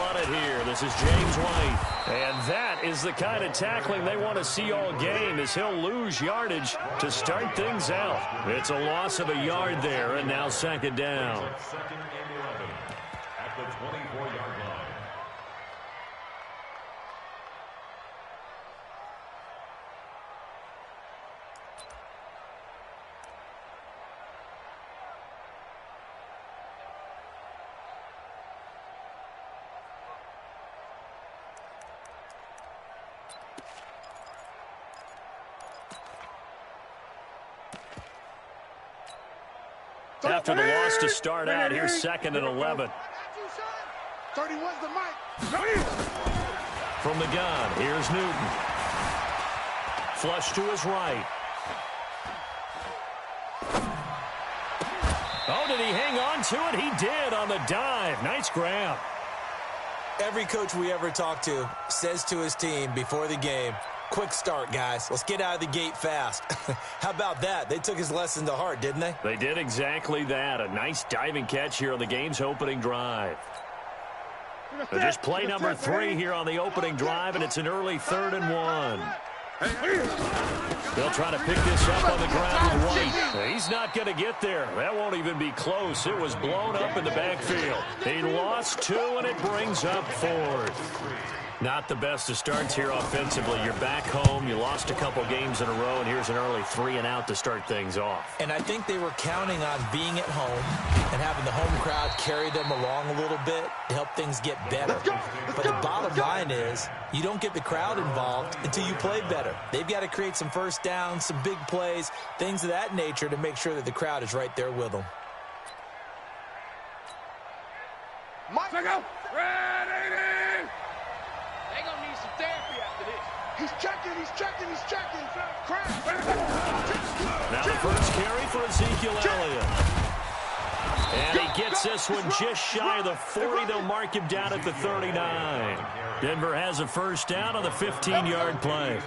On it here, this is James White. And that is the kind of tackling they want to see all game, as he'll lose yardage to start things out. It's a loss of a yard there, and now second down. Second and 11 at the 24-yard line. After the loss to start out, here's second and 11. 31's the mic. From the gun, here's Newton. Flush to his right. Oh, did he hang on to it? He did on the dive. Nice grab. Every coach we ever talk to says to his team before the game, quick start, guys. Let's get out of the gate fast. How about that? They took his lesson to heart, didn't they? They did exactly that. A nice diving catch here on the game's opening drive. Just play number 3 here on the opening drive, and it's an early 3rd and 1. They'll try to pick this up on the ground with White. He's not going to get there. That won't even be close. It was blown up in the backfield. He lost 2, and it brings up 4th. Not the best of starts here offensively. You're back home. You lost a couple games in a row, and here's an early 3 and out to start things off. And I think they were counting on being at home and having the home crowd carry them along a little bit to help things get better. But the bottom line is you don't get the crowd involved until you play better. They've got to create some first downs, some big plays, things of that nature to make sure that the crowd is right there with them. Mike, ready! They gonna need some therapy after this. He's checking. Now the first carry for Ezekiel Elliott. And he gets this one just shy of the 40. They'll mark him down at the 39. Denver has a first down on the 15-yard play.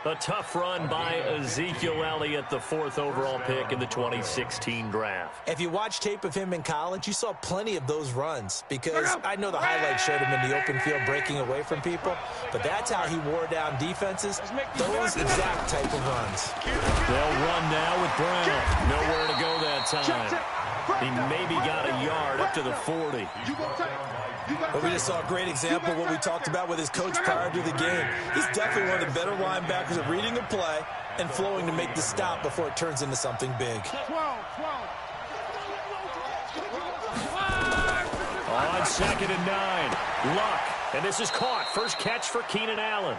A tough run by Ezekiel Elliott, the 4th overall pick in the 2016 draft. If you watch tape of him in college, you saw plenty of those runs, because I know the highlights showed him in the open field breaking away from people, but that's how he wore down defenses, those exact type of runs. They'll run now with Brown. Nowhere to go that time. He maybe got a yard up to the 40. But we just saw a great example of what we talked about with his coach prior to the game. He's definitely one of the better linebackers at reading a play and flowing to make the stop before it turns into something big. On second and 9, Luck. And this is caught. First catch for Keenan Allen.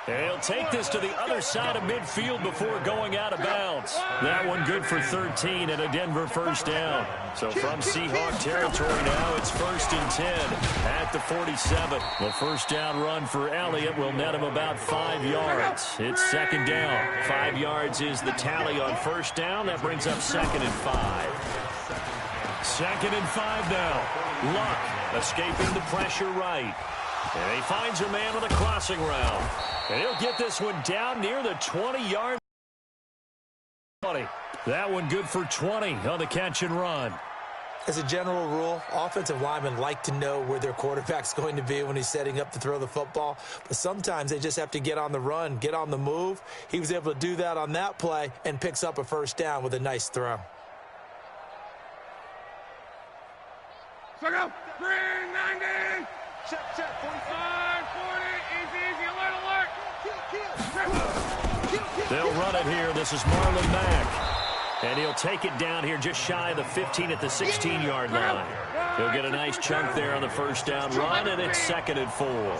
He'll take this to the other side of midfield before going out of bounds. That one good for 13 and a Denver first down. So from Seahawk territory now, it's 1st and 10 at the 47. The first down run for Elliott will net him about 5 yards. It's second down. 5 yards is the tally on first down. That brings up 2nd and 5. 2nd and 5 now. Luck escaping the pressure right. And he finds a man on the crossing route. And he'll get this one down near the 20-yard line. That one good for 20 on the catch and run. As a general rule, offensive linemen like to know where their quarterback's going to be when he's setting up to throw the football. But sometimes they just have to get on the run, get on the move. He was able to do that on that play and picks up a first down with a nice throw. Check out. 390. Check. 45, 40. Easy. Alert. They'll run it here. This is Marlon Mack. And he'll take it down here just shy of the 15 at the 16-yard line. He'll get a nice chunk there on the first down run, and it's 2nd and 4. 6-yard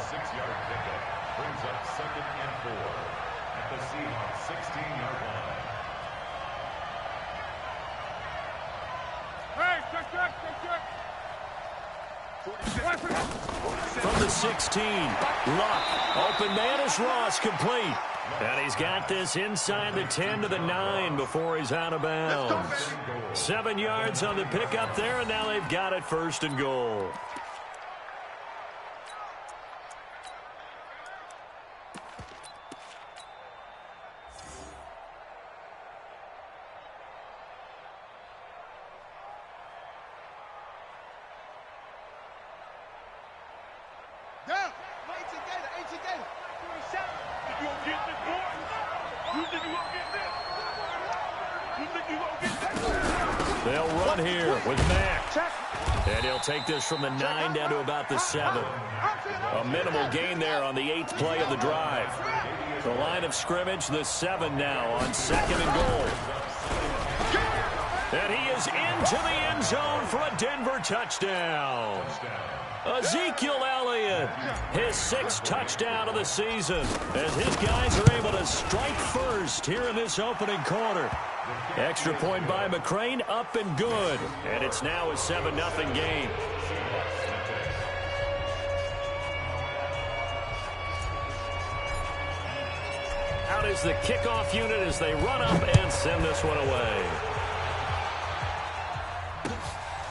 pickup brings up 2nd and 4 at the Seahawks 16-yard line. Check. From the 16, Luck. Open man is Ross, complete. And he's got this inside the 10 to the 9 before he's out of bounds. 7 yards on the pickup there, and now they've got it 1st and goal. They'll run here with Mack. And he'll take this from the 9 down to about the 7. A minimal gain there on the 8th play of the drive. The line of scrimmage, the 7 now on 2nd and goal. And he is into the end zone for a Denver touchdown. Ezekiel Elliott, his 6th touchdown of the season, as his guys are able to strike first here in this opening quarter. Extra point by McCrane, up and good. And it's now a 7-0 game. Out is the kickoff unit as they run up and send this one away.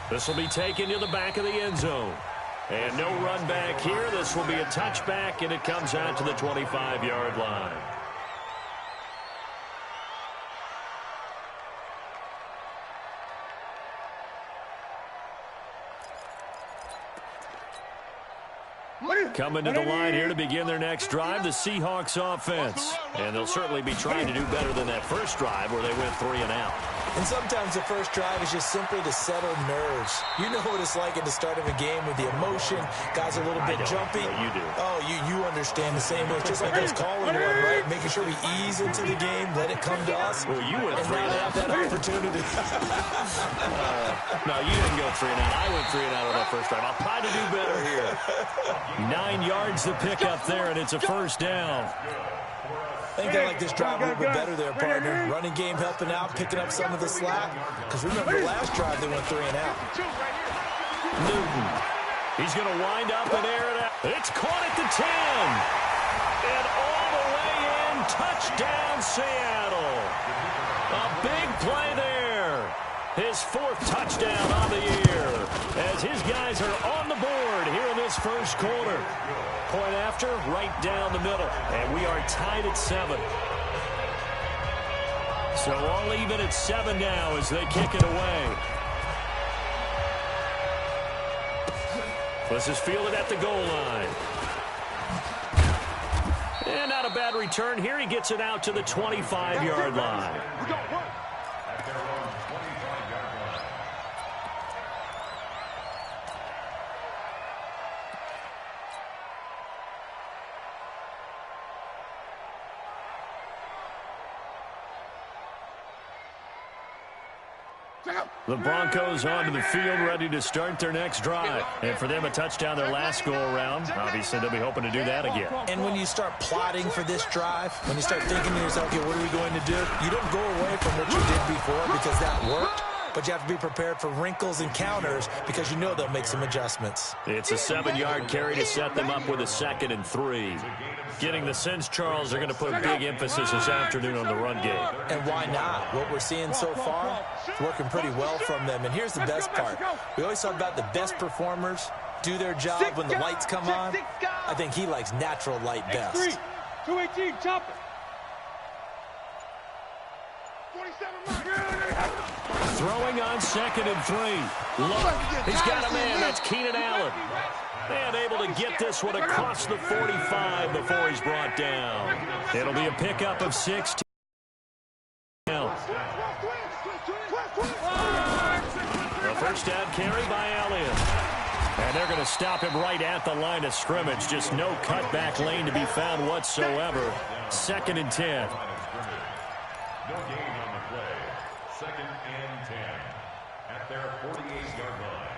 This will be taken to the back of the end zone. And no run back here. This will be a touchback, and it comes out to the 25-yard line. Coming to the line here to begin their next drive, the Seahawks offense. And they'll certainly be trying to do better than that first drive where they went 3 and out. And sometimes the first drive is just simply to settle nerves. You know what it's like at the start of a game with the emotion. Guys are a little bit jumpy. You do. Oh, you understand the same way. It's just like us calling one, right? Making sure we ease into the game, let it come to us. Well, you went 3 and out. Have that opportunity. No, you didn't go 3 and out. I went 3 and out on that first drive. I'll try to do better here. 9 yards to pick up there, and it's a first down. I think they like this drive a little bit better there, partner. Running game helping out, picking up some of the slack. Because remember, the last drive they went 3 and out. Newton. He's going to wind up and air it out. It's caught at the 10. And all the way in, touchdown Seattle. A big play there. His 4th touchdown on the year. As his guys are on the board here in this first quarter. Point after, right down the middle. And we are tied at 7. So all even at 7 now as they kick it away. This is fielded at the goal line. And not a bad return here. He gets it out to the 25-yard line. The Broncos onto the field, ready to start their next drive. And for them, a touchdown their last go-around. Obviously, they'll be hoping to do that again. And when you start plotting for this drive, when you start thinking to yourself, okay, what are we going to do? You don't go away from what you did before because that worked. But you have to be prepared for wrinkles and counters because you know they'll make some adjustments. It's a 7-yard carry to set them up with a 2nd and 3. Getting the sense, Charles, they're going to put a big emphasis this afternoon on the run game. And why not? What we're seeing so far is working pretty well from them. And here's the best part. We always talk about the best performers do their job when the lights come on. I think he likes natural light best. 218, chop it. Throwing on 2nd and 3. Look, he's got a man. That's Keenan Allen. And able to get this one across the 45 before he's brought down. It'll be a pickup of 6. A first down carry by Elliott. And they're going to stop him right at the line of scrimmage. Just no cutback lane to be found whatsoever. 2nd and 10. No gain on the play. 2nd and 10 at their 48-yard line.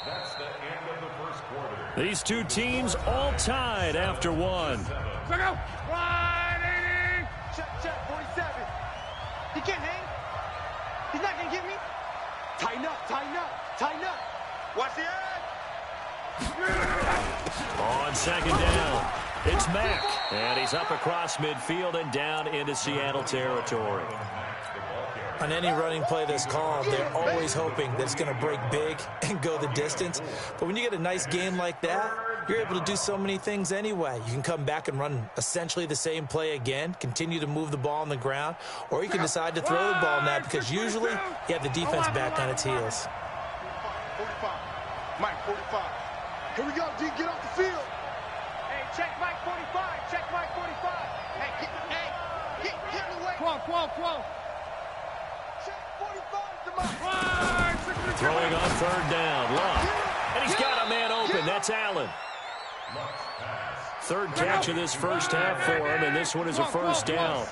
That's the end of the first quarter. These two teams all tied after 1. Check out. 180. Check, 47. He can't hang. He's not going to get me. Tighten up, tighten up, tighten up. Watch the edge. On 2nd down, it's Mack. And he's up across midfield and down into Seattle territory. On any running play that's called, they're always hoping that it's going to break big and go the distance. But when you get a nice game like that, you're able to do so many things anyway. You can come back and run essentially the same play again, continue to move the ball on the ground, or you can decide to throw the ball now because usually you have the defense back on its heels. 45. Mike, 45. Here we go, D. Get off the field. Hey, check Mike 45. Check Mike 45. Hey, get in the way. 12. Check 45 to Mike. Throwing on third down. Luck. And he's got a man open. That's Allen. Third catch of this first half for him, and this one is a first down.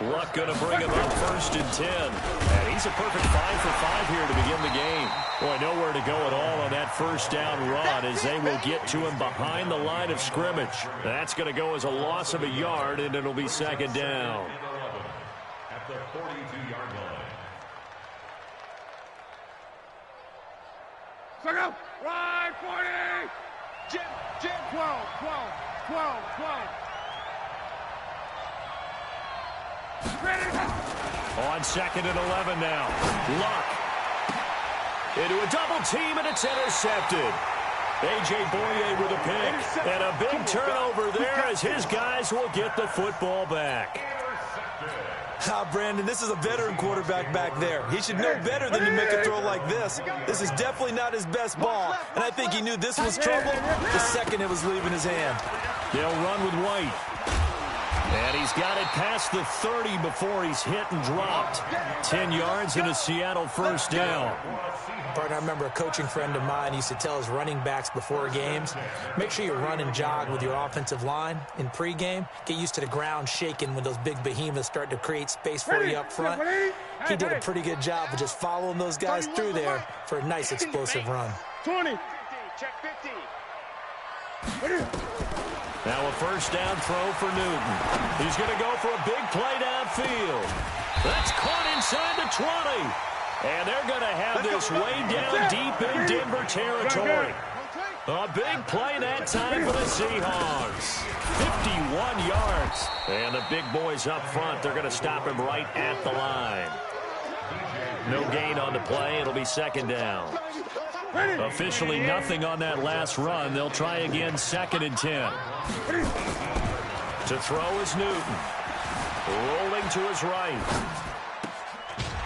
Luck going to bring him up 1st and 10. And he's a perfect 5 for 5 here to begin the game. Boy, nowhere to go at all on that first down run as they will get to him behind the line of scrimmage. That's going to go as a loss of a yard, and it'll be 2nd down. At the 42-yard line. Second out. Right, 40. Jim. 12. On 2nd and 11 now. Luck. Into a double team, and it's intercepted. A.J. Boye with a pick. And a big turnover there as his guys will get the football back. Brandon, this is a veteran quarterback back there. He should know better than to make a throw like this. This is definitely not his best ball, and I think he knew this was trouble the second it was leaving his hand. They'll run with White. And he's got it past the 30 before he's hit and dropped. 10 yards and a Seattle first down. Partner, I remember a coaching friend of mine used to tell his running backs before games, make sure you run and jog with your offensive line in pregame. Get used to the ground shaking when those big behemoths start to create space for you up front. He did a pretty good job of just following those guys through there for a nice explosive run. 20. Check 50. Now a first down throw for Newton. He's going to go for a big play downfield. That's caught inside the 20. And they're going to have this way down deep in Denver territory. A big play that time for the Seahawks. 51 yards. And the big boys up front, they're going to stop him right at the line. No gain on the play. It'll be 2nd down. Officially nothing on that last run. They'll try again 2nd and 10. To throw is Newton. Rolling to his right.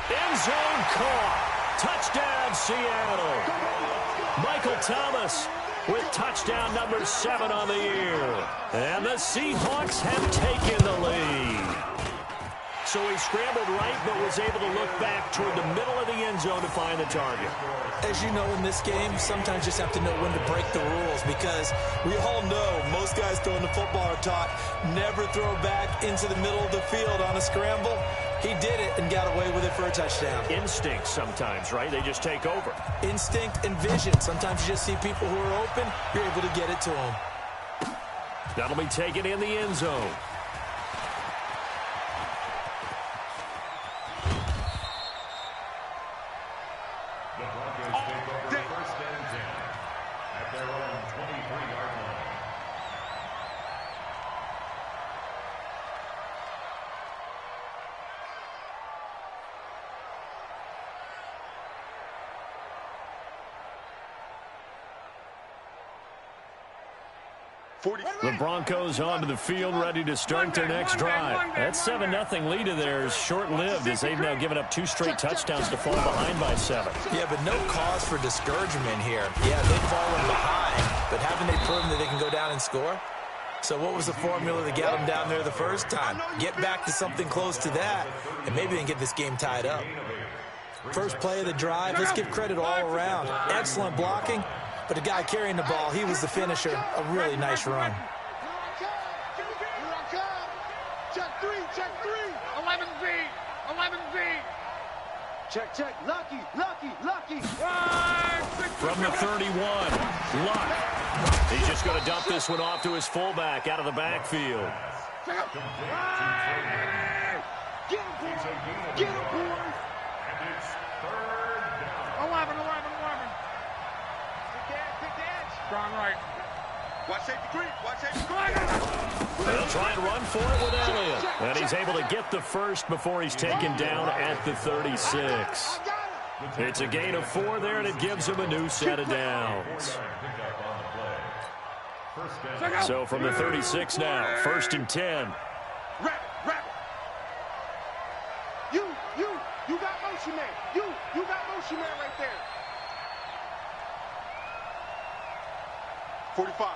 End zone caught. Touchdown, Seattle. Michael Thomas with touchdown number 7 on the year. And the Seahawks have taken the lead. So he scrambled right, but was able to look back toward the middle of the end zone to find the target. As you know, in this game, sometimes you just have to know when to break the rules because we all know most guys throwing the football are taught never throw back into the middle of the field on a scramble. He did it and got away with it for a touchdown. Instinct sometimes, right? They just take over. Instinct and vision. Sometimes you just see people who are open, you're able to get it to them. That'll be taken in the end zone. The Broncos onto the field, ready to start their next drive. That 7-0 lead of theirs short-lived as they've now given up 2 straight touchdowns to fall behind by 7. Yeah, but no cause for discouragement here. Yeah, they've fallen behind, but haven't they proven that they can go down and score? So what was the formula that got them down there the first time? Get back to something close to that, and maybe they can get this game tied up. First play of the drive, let's give credit all around. Excellent blocking. But the guy carrying the ball, he was the finisher. A really nice run. Check 3. 11Z. Check. Lucky. From the 31, Luck. He's just going to dump this one off to his fullback out of the backfield. Get him, boys. And it's 3rd down. 11. Strong right. Watch safety green. They'll try and run for it with Elliott. And he's able to get the first before he's taken down at the 36. It's a gain of 4 there, and it gives him a new set of downs. So from the 36 now, 1st and 10. Rabbit. You got motion man. You got motion man right there. 45.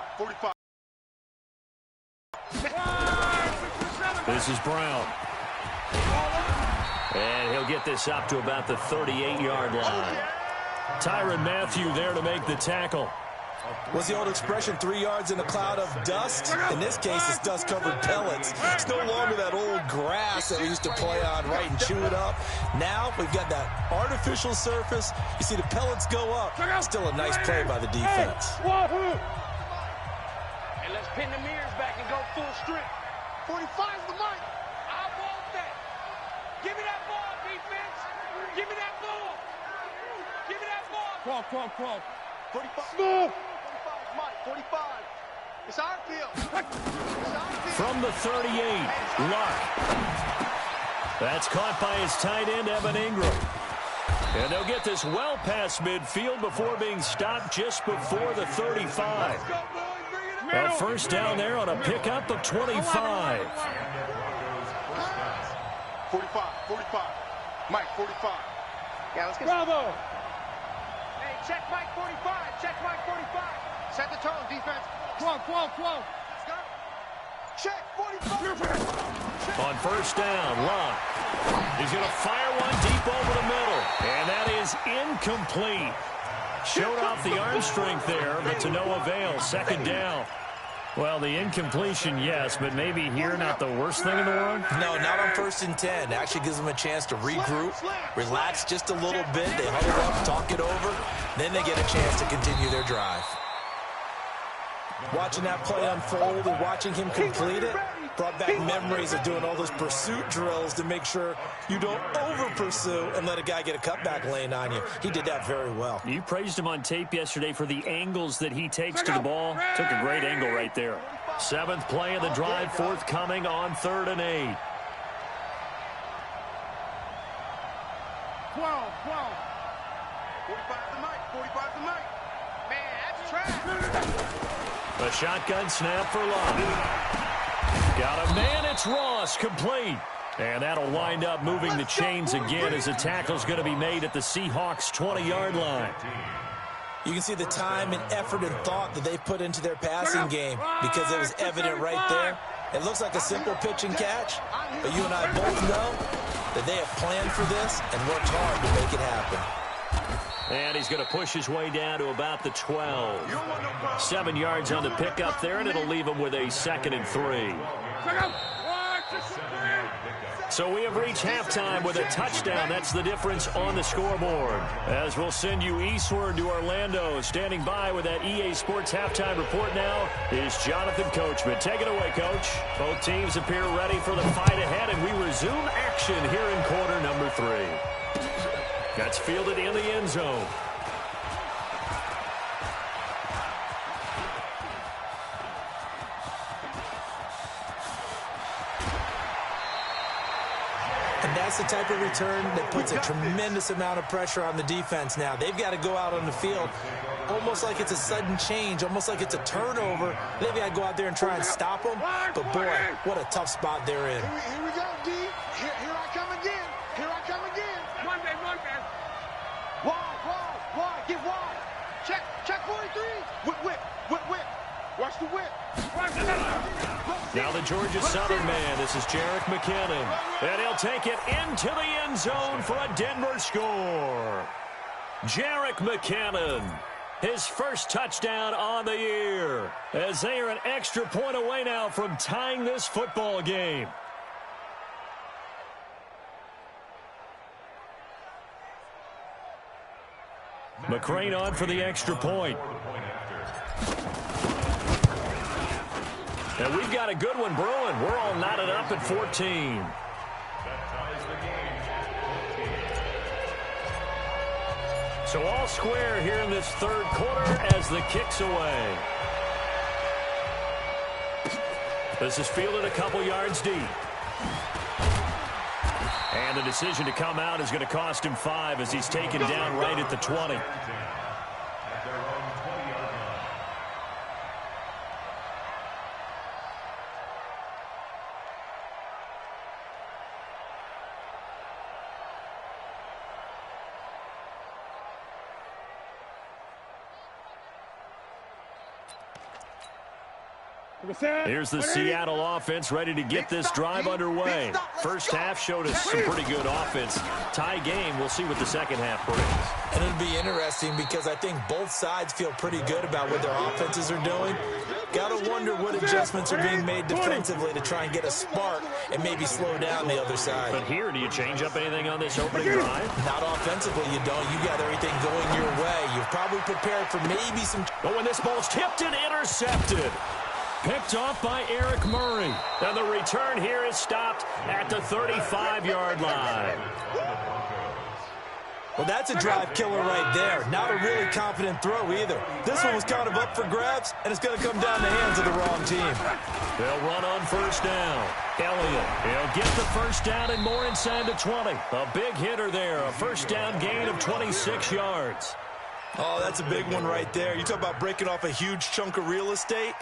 This is Brown. And he'll get this up to about the 38-yard line. Tyrann Mathieu there to make the tackle. What's the old expression, 3 yards in a cloud of dust? In this case, it's dust-covered pellets. It's no longer that old grass that we used to play on, right, and chew it up. Now we've got that artificial surface. You see the pellets go up. Still a nice play by the defense. And let's pin the mirrors back and go full strength. 45's the mic. I want that. Give me that ball, defense. Give me that ball. Give me that ball. Crawl. 45. Smooth. 45's Mike. 45. It's our field. From the 38, Luck. That's caught by his tight end, Evan Ingram. And they'll get this well past midfield before being stopped just before the 35. A first down there on a pickup of 25. 45. Mike, 45. Yeah, let's get Bravo. Hey, check Mike 45. Check Mike 45. Set the tone, defense. Quo. Check 45. On first down, Luck. He's going to fire one deep over the middle. And that is incomplete. Showed off the arm strength there, but to no avail. Second down. Well, the incompletion, yes, but maybe here not the worst thing in the world? No, not on 1st and 10. Actually gives them a chance to regroup, relax just a little bit. They huddle up, talk it over. Then they get a chance to continue their drive. Watching that play unfold and watching him complete it brought back memories of doing all those pursuit drills to make sure you don't over-pursue and let a guy get a cutback lane on you. He did that very well. You praised him on tape yesterday for the angles that he takes to the ball. Took a great angle right there. 7th play of the drive, forthcoming on 3rd and 8. 12. 45's the mic. Man, that's trash. A shotgun snap for Luck. Got a man, it's Ross, complete. And that'll wind up moving the chains again as the tackle's going to be made at the Seahawks' 20-yard line. You can see the time and effort and thought that they put into their passing game because it was evident right there. It looks like a simple pitch and catch, but you and I both know that they have planned for this and worked hard to make it happen. And he's going to push his way down to about the 12. 7 yards on the pickup there, and it'll leave him with a 2nd and 3. So we have reached halftime with a touchdown. That's the difference on the scoreboard. As we'll send you eastward to Orlando. Standing by with that EA Sports halftime report now is Jonathan Coachman. Take it away, Coach. Both teams appear ready for the fight ahead, and we resume action here in quarter number 3. That's fielded in the end zone. And that's the type of return that puts a tremendous amount of pressure on the defense now. They've got to go out on the field almost like it's a sudden change, almost like it's a turnover. They've got to go out there and try and stop them. But, boy, what a tough spot they're in. Here we go, D. Here I come again. Monday. Wide. Get wide. Check 43. Whip. Watch the whip. Now the Georgia Southern man. This is Jerick McKinnon. And he'll take it into the end zone for a Denver score. Jerick McKinnon, his first touchdown on the year, as they are an extra point away now from tying this football game. McCrane on for the extra point. And we've got a good one brewing. We're all knotted up at 14. So all square here in this third quarter as the kick's away. This is fielded a couple yards deep. And the decision to come out is going to cost him 5 as he's taken down right at the 20. Here's the Seattle offense ready to get this drive underway. First half showed us some pretty good offense. Tie game. We'll see what the second half brings. And it'll be interesting because I think both sides feel pretty good about what their offenses are doing. Got to wonder what adjustments are being made defensively to try and get a spark and maybe slow down the other side. But here, do you change up anything on this opening drive? Not offensively, you don't. You got everything going your way. You've probably prepared for maybe some... But when this ball's tipped and intercepted. Picked off by Eric Murray. And the return here is stopped at the 35-yard line. Well, that's a drive killer right there. Not a really confident throw either. This one was kind of up for grabs, and it's going to come down the hands of the wrong team. They'll run on first down. Elliott, he'll get the first down and more inside the 20. A big hitter there. A first down gain of 26 yards. Oh, that's a big one right there. You talk about breaking off a huge chunk of real estate.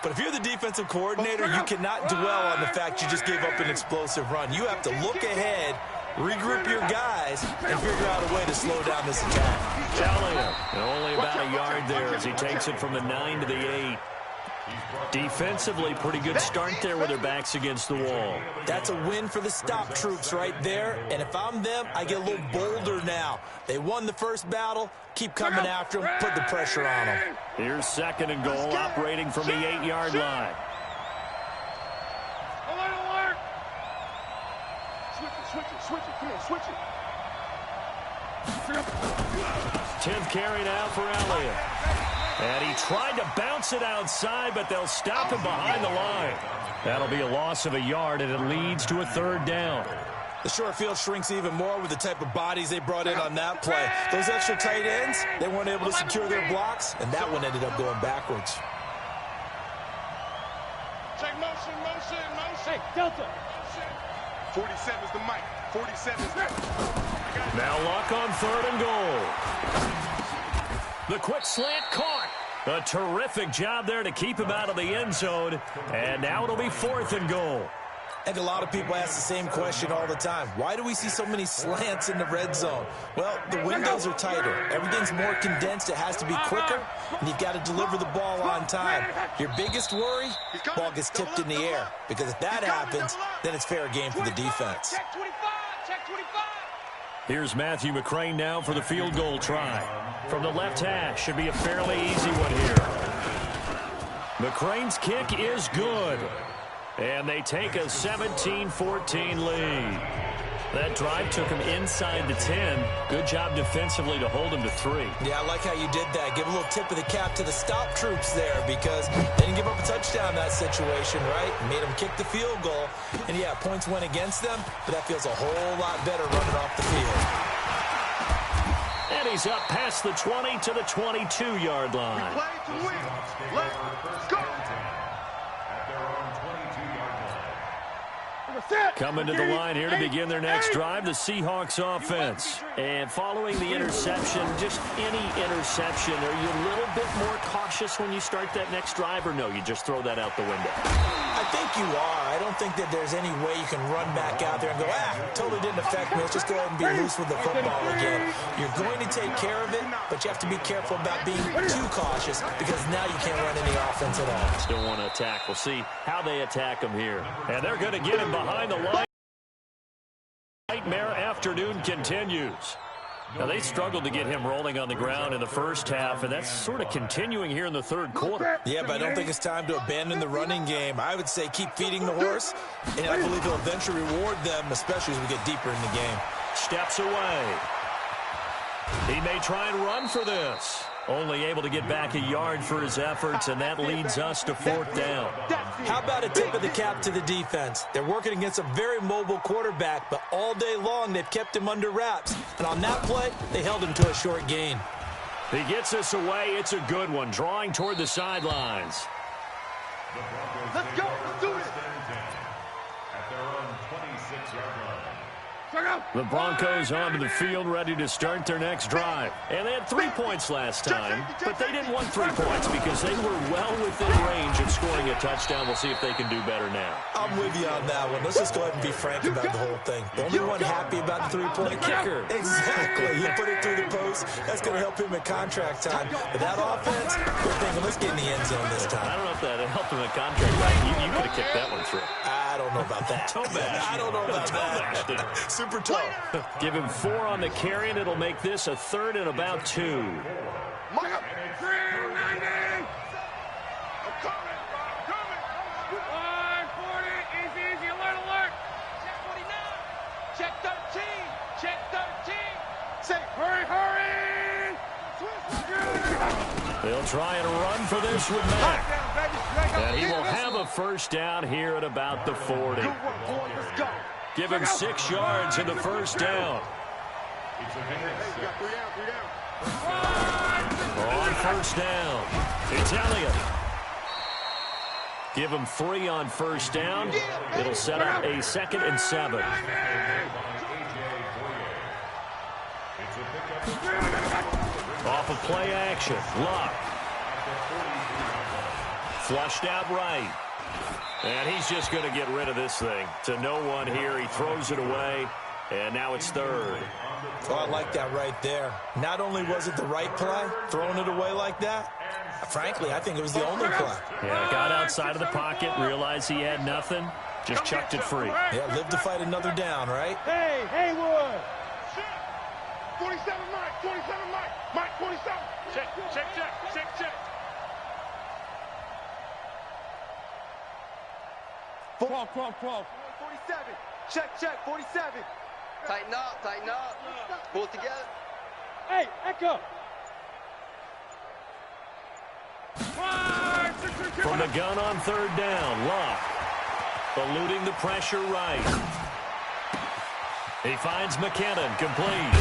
But if you're the defensive coordinator, you cannot dwell on the fact you just gave up an explosive run. You have to look ahead, regroup your guys, and figure out a way to slow down this attack. Elliott, only about a yard there as he takes it from the 9 to the 8. Defensively, pretty good start there with their backs against the wall. That's a win for the stop troops right there. And if I'm them, I get a little bolder now. They won the first battle. Keep coming after them. Put the pressure on them. Here's second and goal, operating from the 8-yard line. Alert! Switch it. Come on, switch it. 10th carry now for Elliott. And he tried to bounce it outside, but they'll stop him behind the line. That'll be a loss of a yard, and it leads to a third down. The short field shrinks even more with the type of bodies they brought in on that play. Those extra tight ends, they weren't able to secure their blocks, and that one ended up going backwards. Check motion. Hey, Delta. 47's the mic. 47's that. Now Luck on third and goal. The quick slant caught. A terrific job there to keep him out of the end zone. And now it'll be fourth and goal. And a lot of people ask the same question all the time. Why do we see so many slants in the red zone? Well, the windows are tighter. Everything's more condensed. It has to be quicker, and you've got to deliver the ball on time. Your biggest worry, ball gets tipped in the air. Because if that happens, then it's fair game for the defense. Check 25. Here's Matthew McCrane now for the field goal try. From the left hash, should be a fairly easy one here. McCrane's kick is good. And they take a 17-14 lead. That drive took him inside the 10. Good job defensively to hold him to 3. Yeah, I like how you did that. Give a little tip of the cap to the stop troops there because they didn't give up a touchdown in that situation, right? Made them kick the field goal. And, yeah, points went against them, but that feels a whole lot better running off the field. And he's up past the 20 to the 22-yard line. We play to win. Let's go. Coming to the line here to begin their next drive, the Seahawks offense. And following the interception, just any interception, are you a little bit more cautious when you start that next drive, or no, you just throw that out the window? I think you are. I don't think that there's any way you can run back out there and go, totally didn't affect me. Let's just go ahead and be loose with the football again. You're going to take care of it, but you have to be careful about being too cautious because now you can't run any offense at all. Still want to attack. We'll see how they attack him here. And they're going to get him behind the line. Nightmare afternoon continues. Now, they struggled to get him rolling on the ground in the first half, and that's sort of continuing here in the third quarter. Yeah, but I don't think it's time to abandon the running game. I would say keep feeding the horse, and I believe he'll eventually reward them, especially as we get deeper in the game. Steps away. He may try and run for this. Only able to get back a yard for his efforts, and that leads us to fourth down. How about a tip of the cap to the defense? They're working against a very mobile quarterback, but all day long they've kept him under wraps. And on that play, they held him to a short gain. He gets us away. It's a good one, drawing toward the sidelines. Let's go. Let's do it. At their own 26-yard line. The Broncos onto the field, ready to start their next drive. And they had 3 points last time, but they didn't want 3 points because they were well within range of scoring a touchdown. We'll see if they can do better now. I'm with you on that one. Let's just go ahead and be frank about the whole thing. The only one happy about the 3-point kicker. Exactly. Exactly. He put it through the post. That's going to help him in contract time. But that offense, they're thinking, let's get in the end zone this time. I don't know if that helped him in contract time. You could have kicked that one through. I don't know about that. I don't know about that. Super tough. Give him 4 on the carry, and it'll make this a 3rd and about 2. Mike, 390. I'm coming. 140. Easy. Alert. Check 49. Check 13. Check 13. Say, Hurry. They'll try and run for this with Mack. And he will have a first down here at about the 40. Good work, boy. Let's go. Give him 6 yards in the first down. Hey, you got 3 down. On first down, it's Elliott. Give him 3 on first down. It'll set up a 2nd and 7. Off of play action, Luck. Flushed out right. And he's just going to get rid of this thing. To no one here. He throws it away. And now it's 3rd. Oh, I like that right there. Not only was it the right play, throwing it away like that, frankly, I think it was the only play. Yeah, got outside of the pocket, realized he had nothing, just chucked it free. Yeah, live to fight another down, right? Hey, Haywood. 47 Mike. 27 Mike. Mike, 47. Check. 12. 47. Check. 47. Tighten up. Pull it together. Hey, Echo. From the gun on 3rd down, Luck. Eluding the pressure right. He finds McKinnon, complete.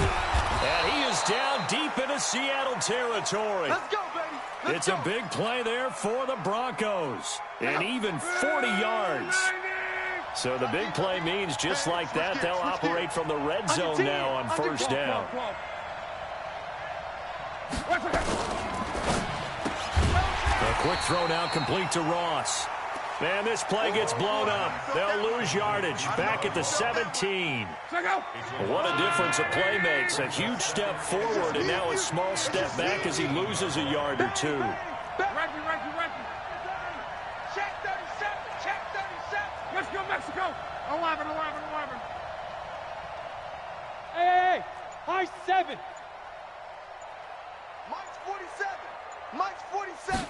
And he is down deep into Seattle territory. Let's go, baby. It's a big play there for the Broncos. And even 40 yards. So the big play means just like that, they'll operate from the red zone now on first down. A quick throw now complete to Ross. Man, this play gets blown up. They'll lose yardage back at the 17. What a difference a play makes. A huge step forward and now a small step back as he loses a yard or 2. Check 37. Let's go, Mexico. 11. Hey. High 7. Mike's 47.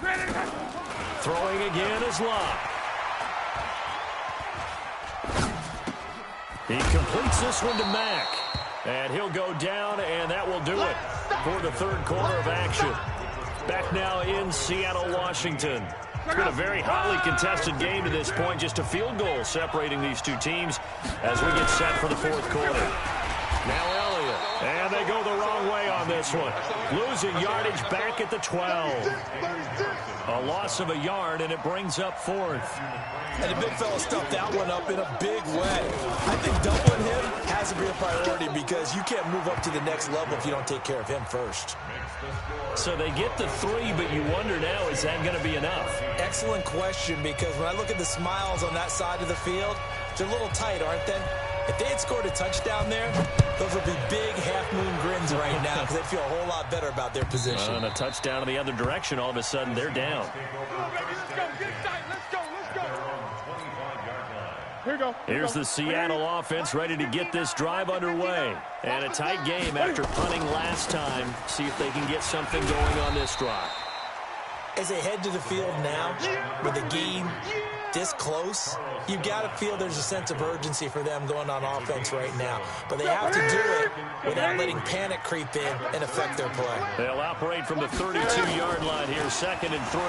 Throwing again is Locke. He completes this one to Mack. And he'll go down, and that will do it for the 3rd quarter of action. Back now in Seattle, Washington. It's been a very hotly contested game to this point. Just a field goal separating these two teams as we get set for the 4th quarter. Now Elliott. And they go the wrong way on this one. Losing yardage back at the 12. A loss of a yard, and it brings up 4th. And the big fella stuffed that one up in a big way. I think doubling him has to be a priority because you can't move up to the next level if you don't take care of him first. So they get the 3, but you wonder now, is that going to be enough? Excellent question, because when I look at the smiles on that side of the field, they're a little tight, aren't they? If they had scored a touchdown there, those would be big half-moon grins right now because they feel a whole lot better about their position. And a touchdown in the other direction, all of a sudden they're down. Here's the Seattle offense ready to get this drive underway. And a tight game after punting last time. See if they can get something going on this drive. As they head to the field now, with the game this close, you've got to feel there's a sense of urgency for them going on offense right now. But they have to do it without letting panic creep in and affect their play. They'll operate from the 32-yard line here, 2nd and 3.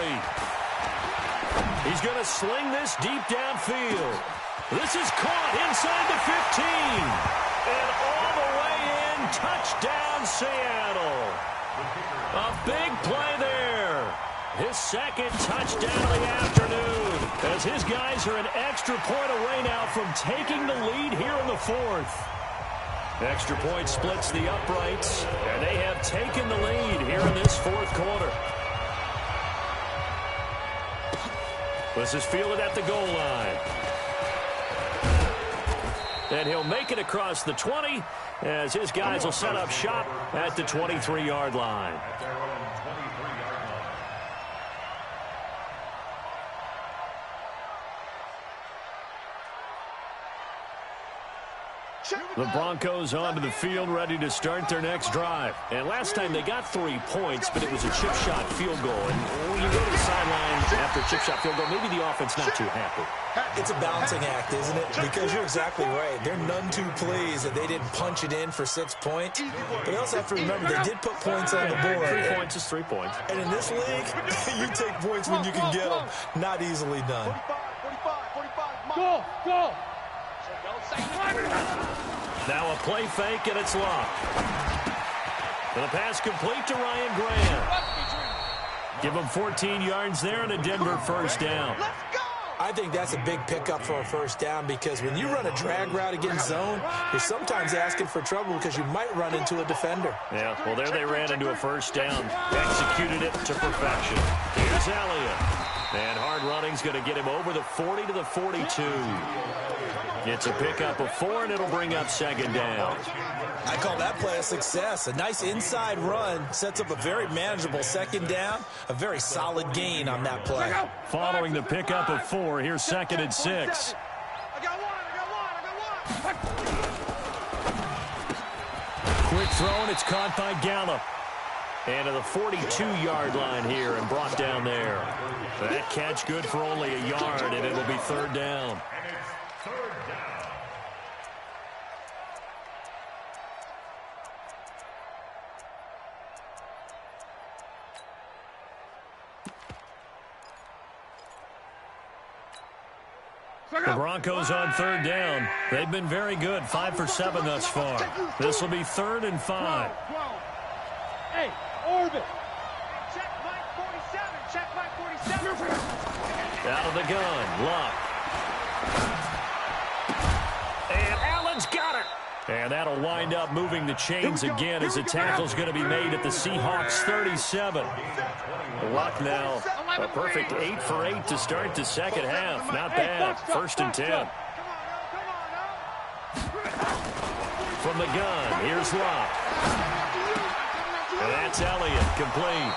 He's going to sling this deep downfield. This is caught inside the 15. And all the way in, touchdown Seattle. A big play there. His 2nd touchdown of the afternoon. As his guys are an extra point away now from taking the lead here in the 4th. Extra point splits the uprights, and they have taken the lead here in this 4th quarter. This is fielded at the goal line. And he'll make it across the 20 as his guys will set up shop at the 23-yard line. The Broncos onto the field, ready to start their next drive. And last time they got 3 points, but it was a chip shot field goal. And when you go to the sideline after a chip shot field goal, maybe the offense not too happy. It's a balancing act, isn't it? Because you're exactly right. They're none too pleased that they didn't punch it in for 6 points. But they also have to remember they did put points on the board. 3 points is 3 points. And in this league, you take points when you can get them. Not easily done. 45. Go. Now a play fake, and it's locked. And the pass complete to Ryan Graham. Give him 14 yards there and a Denver first down. I think that's a big pickup for a first down because when you run a drag route against zone, you're sometimes asking for trouble because you might run into a defender. Yeah, well, there they ran into a first down. Executed it to perfection. Here's Elliott. And hard running's going to get him over the 40 to the 42. It's a pickup of 4, and it'll bring up second down. I call that play a success. A nice inside run sets up a very manageable second down. A very solid gain on that play. Following the pickup of 4, here's 2nd and 6. I got one. Quick throw, and it's caught by Gallup. And to the 42-yard line here and brought down there. That catch good for only a yard, and it'll be third down. The Broncos on third down. They've been very good, 5 for 7 thus far. This will be 3rd and 5. Hey, orbit. Check Mike 47. Check Mike 47. Out of the gun, Luck. And Allen's got it. And that'll wind up moving the chains again as the tackle's going to be made at the Seahawks 37. Luck now, a perfect 8 for 8 to start the second half. Not bad. 1st and 10. From the gun, here's Luck. And that's Elliott, complete.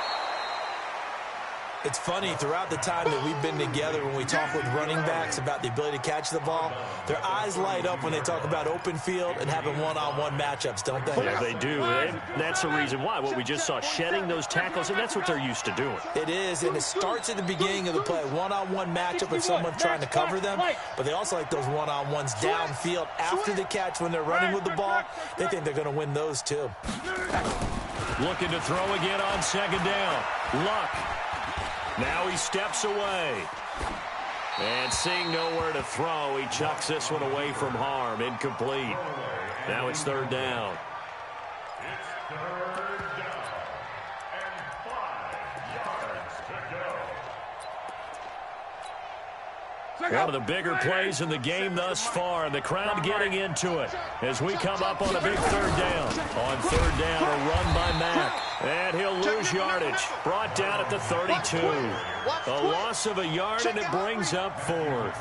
It's funny, throughout the time that we've been together when we talk with running backs about the ability to catch the ball, their eyes light up when they talk about open field and having one-on-one matchups, don't they? Yeah, they do. And that's the reason why. What we just saw, shedding those tackles, and that's what they're used to doing. It is, and it starts at the beginning of the play. One-on-one matchup if someone's trying to cover them, but they also like those one-on-ones downfield after the catch when they're running with the ball. They think they're going to win those too. Looking to throw again on second down. Luck. Now he steps away. And seeing nowhere to throw, he chucks this one away from harm. Incomplete. Now it's 3rd down. It's 3rd down and 5 yards to go. One of the bigger plays in the game thus far, and the crowd getting into it as we come up on a big 3rd down. On 3rd down, a run by Mack. And he'll lose yardage. Brought down at the 32. A loss of a yard, and it brings up 4th.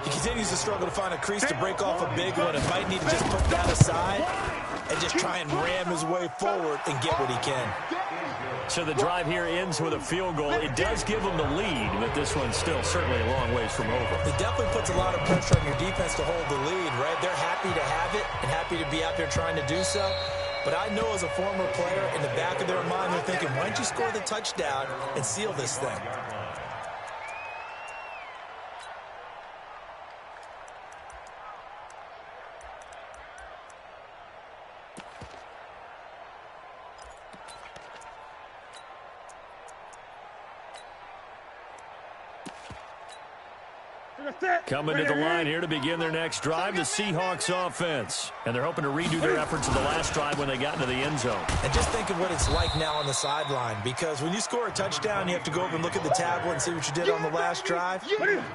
He continues to struggle to find a crease to break off a big one and might need to just put that aside and just try and ram his way forward and get what he can. So the drive here ends with a field goal. It does give them the lead, but this one's still certainly a long ways from over. It definitely puts a lot of pressure on your defense to hold the lead, right? They're happy to have it and happy to be out there trying to do so. But I know as a former player, in the back of their mind, they're thinking, why don't you score the touchdown and seal this thing? Coming to the line here to begin their next drive, the Seahawks offense. And they're hoping to redo their efforts in the last drive when they got into the end zone. And just think of what it's like now on the sideline, because when you score a touchdown, you have to go over and look at the tablet and see what you did on the last drive.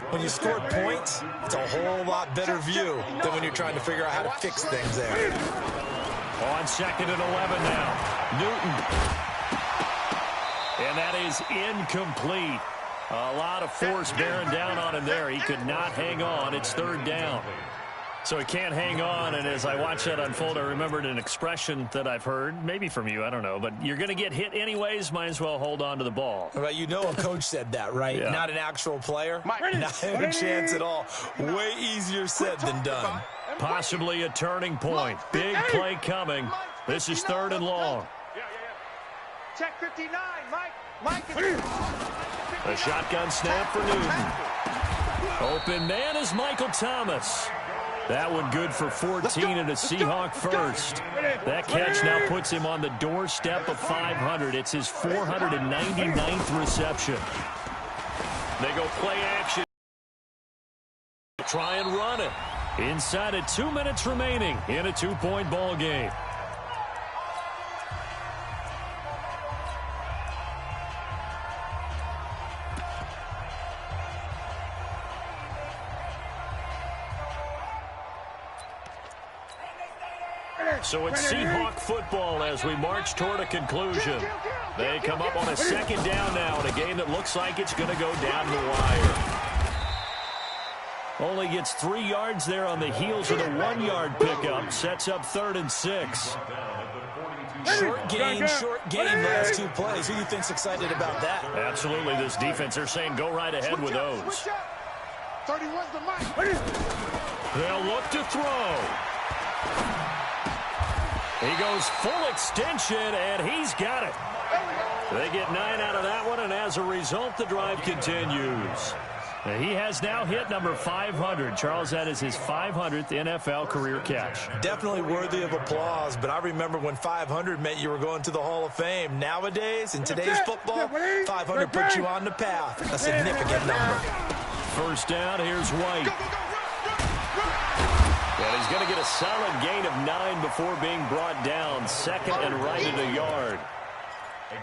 When you scored points, it's a whole lot better view than when you're trying to figure out how to fix things there. On 2nd and 11 now, Newton. And that is incomplete. A lot of force bearing down on him there. He could not hang on. It's 3rd down. So he can't hang on, and as I watch that unfold, I remembered an expression that I've heard, maybe from you, I don't know, but you're going to get hit anyways, might as well hold on to the ball. Well, you know a coach said that, right? Yeah. Not an actual player. Not a chance at all. Way easier said than done. Possibly a turning point. Big play coming. This is 3rd and long. Check 59, Mike. A shotgun snap for Newton. Open man is Michael Thomas. That one good for 14 and a Seahawk first. That catch now puts him on the doorstep of 500. It's his 499th reception. They go play action. Try and run it. Inside of 2 minutes remaining in a 2-point ball game. So it's Seahawk football as we march toward a conclusion. They come up on a 2nd down now in a game that looks like it's going to go down the wire. Only gets 3 yards there on the heels of the 1-yard pickup. Sets up 3rd and 6. Short gain, last 2 plays. Who do you think's excited about that? Absolutely. This defense, they're saying go right ahead with those. 31's the mic. They'll look to throw. He goes full extension, and he's got it. They get 9 out of that one, and as a result, the drive continues. He has now hit number 500. Charles, that is his 500th NFL career catch. Definitely worthy of applause, but I remember when 500 meant you were going to the Hall of Fame. Nowadays, in today's football, 500 puts you on the path. A significant number. 1st down, here's White. And he's going to get a solid gain of 9 before being brought down. 2nd and right at a yard.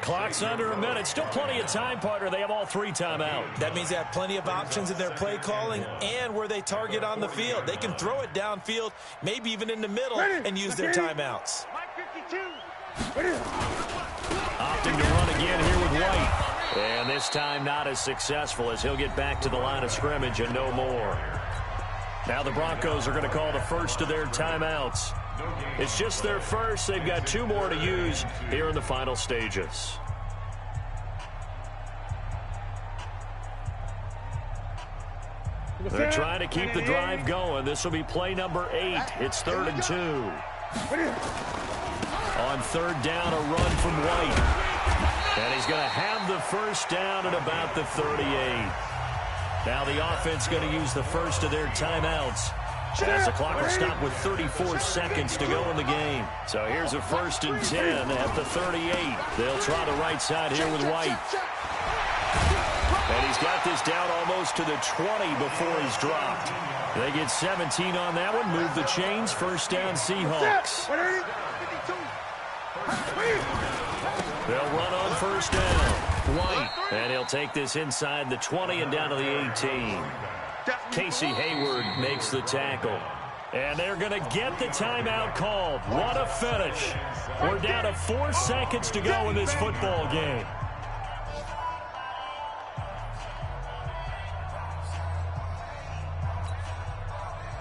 Clock's under a minute. Still plenty of time, partner. They have all 3 timeouts. That means they have plenty of options in their play calling and where they target on the field. They can throw it downfield, maybe even in the middle, and use their timeouts. Opting to run again here with White. And this time not as successful as he'll get back to the line of scrimmage and no more. Now the Broncos are going to call the first of their timeouts. It's just their first. They've got 2 more to use here in the final stages. They're trying to keep the drive going. This will be play number 8. It's 3rd and 2. On 3rd down, a run from White. And he's going to have the 1st down at about the 38. Now the offense going to use the first of their timeouts. As the clock will stop with 34 seconds to go in the game. So here's a 1st and 10 at the 38. They'll try the right side here with White. And he's got this down almost to the 20 before he's dropped. They get 17 on that one. Move the chains. 1st down Seahawks. They'll run on 1st down. White. And he'll take this inside the 20 and down to the 18. Casey Hayward makes the tackle. And they're going to get the timeout called. What a finish. We're down to 4 seconds to go in this football game.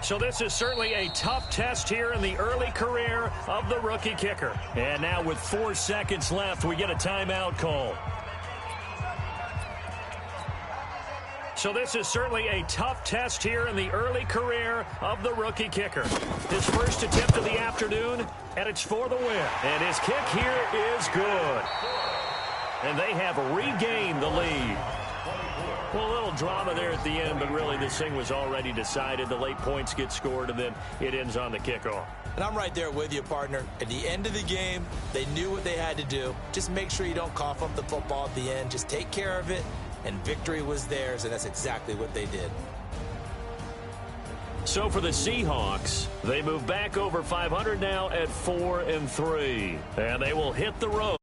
So this is certainly a tough test here in the early career of the rookie kicker. And now with 4 seconds left, we get a timeout call. So this is certainly a tough test here in the early career of the rookie kicker. His first attempt of the afternoon, and it's for the win. And his kick here is good. And they have regained the lead. Well, a little drama there at the end, but really this thing was already decided. The late points get scored, and then it ends on the kickoff. And I'm right there with you, partner. At the end of the game, they knew what they had to do. Just make sure you don't cough up the football at the end. Just take care of it, and victory was theirs, and that's exactly what they did. So for the Seahawks, they move back over 500 now at 4-3, and they will hit the road.